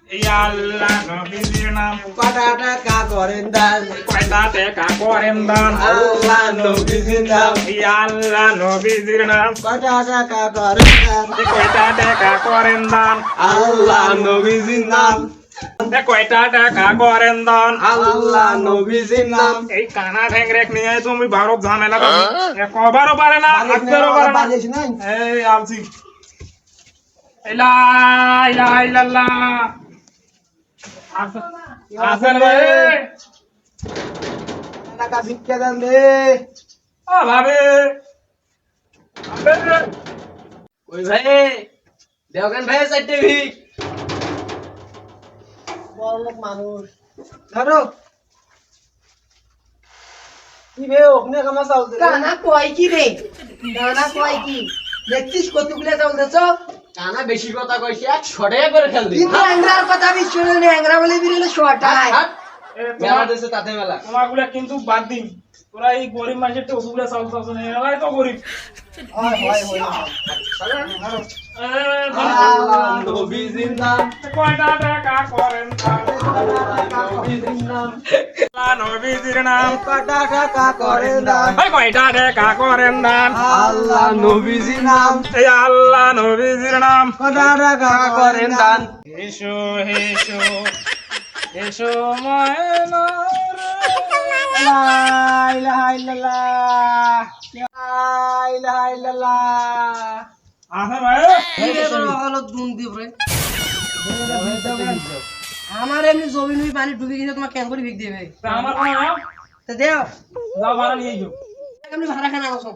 আল্লাহ নবীজির নাম কটা টাকা করেন দান কয়টা টাকা করেন দান আল্লাহ নবীজির নাম আল্লাহ নবীজির নাম কটা টাকা করেন দান কয়টা টাকা করেন দান আল্লাহ নবীজির নাম কয়টা টাকা করেন দান আল্লাহ নবীজির নাম এই কানা ঠ্যাংরেক নিয়ে তুমি ভারত ঝামেলা করো কবারও পারে না আজকেরও পারে না বালিশ নাই এই আলছি ইলা ইলাহা ইল্লাল্লাহ আসেন ভাই টাকা ভিক্ষা দেন রে ও ভাবে ওই ভাই দেওগান ভাই সাইডে ভিক বড়লোক মানুষ ধরো কি বে ওখানে কামা চলছে কানা কয় কি রে কানা কয় কি দেখছিস কতগুলো চলতেছ কানা বেশি কথা কইছে এক ছড়ে করে খেল দিই কিন্তু অ্যাংরার কথা বিশ্বরে অ্যাংরা বলে বিরলে শর্টাই মেলা দেশে তাতে মেলা তোমাগুলা কিন্তু বাদ দিন তোরা এই গরিব মানুষের তো ওগুলা চাল চালছ না এরাই তো গরিব হয় হয় হয় আল্লাহ নবীজির নাম কয়টা টাকা করেন দান নবীজির নাম আল্লাহ নবীজির নাম কটা টাকা করেন দান কয়টা টাকা করেন দান আল্লাহ নবীজির নাম এই আল্লাহ নবীজির নাম কটা টাকা করেন দান এসো এসো এসো ময়নার লা ইলাহা ইল্লাল্লাহ লা ইলাহা ইল্লাল্লাহ আসেন ভাই হলো দুন দিব রে আমার এমনি জমি নই পানি ডুবে গেছে তোমার কেন করে ভিক দিবে তা আমার কোনো নাম তো দেও যাও ভাড়া নিয়ে যাও এমনি ভাড়া খানা আসো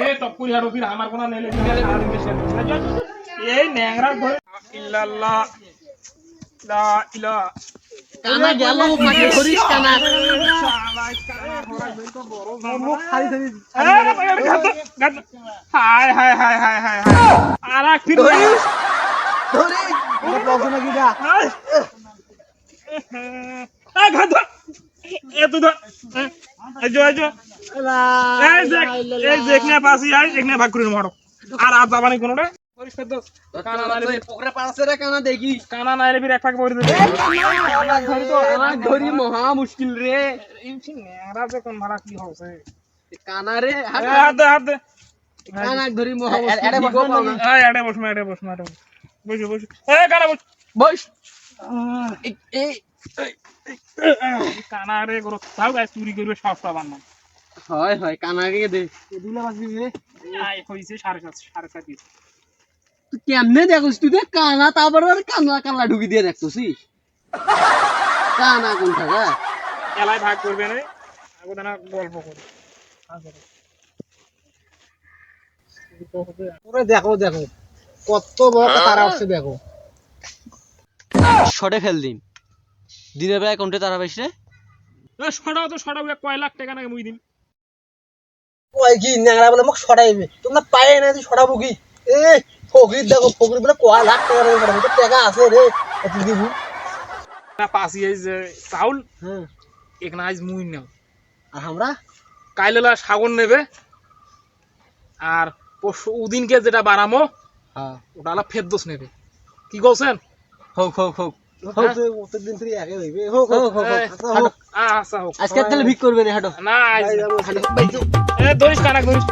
এই টপুরি হাড়ো ফির আমার কোনো নেলে নিলে আর বেশি এই ন্যাংরা ধরে ইল্লাল্লাহ লা ইলাহা কানা গেল মাকে ধরিস কানা মুখ খালি ধরি হায় হায় হায় হায় হায় আর এক ফির ধরি এটা প্রশ্ন কিটা ভাগ করে মারো আর আজ যাবানি কোনোটা পুকুরে পাঁচশো টাকা না দেখি কানা নাইলে ফির এক ফাঁক করে দেবে ধরি মহা মুশকিল রে ন্যাংরা যে কোন ভাড়া কি হচ্ছে কানা রে হাত দে হাত দে কানা ধরি মহা মুশকিল এড়ে বস এড়ে বস বসো বসো এ কানা বস বস এই কানা রে গরো তাও গাছ চুরি করবে সবটা বান্না হয় হয় কানা কে দে দুলা বাজবি রে আই হইছে 7:30 তুই কেমনে দেখছিস তুই দেখ কানা তারপর কানা কানা ঢুকি দিয়ে দেখছিস কানা কোন থাকা এলাই ভাগ করবে না আগো দানা গল্প করে পুরো দেখো দেখো কত বড় তারা আসছে দেখো শটে ফেল দিন দিনের বেলায় কোনটা তারা বেশি রে সটাও কয় লাখ টাকা নাকি মুই দিন ওই কি ন্যাংরা বলে মোক ছড়াইবে তোমরা পায়ে না তুই ছড়াবো কি এ ফকির দেখো ফকির বলে কয় লাখ টাকা রে বড় টাকা আছে রে এত দিব না পাসি এই যে চাউল হ্যাঁ এখানে আজ মুই নাও আর আমরা কাইলেলা সাগর নেবে আর পরশু উদিনকে যেটা বানামো হ্যাঁ ওটা হলো ফেরদোস নেবে কি কইছেন হোক হোক হোক হোক ওদের দিন থেকে আগে হইবে হোক হোক হোক আচ্ছা হোক আজকে তাহলে ভিক করবে না হাঁটো না আজ হাঁটো এ ধরিস কানা ধরিস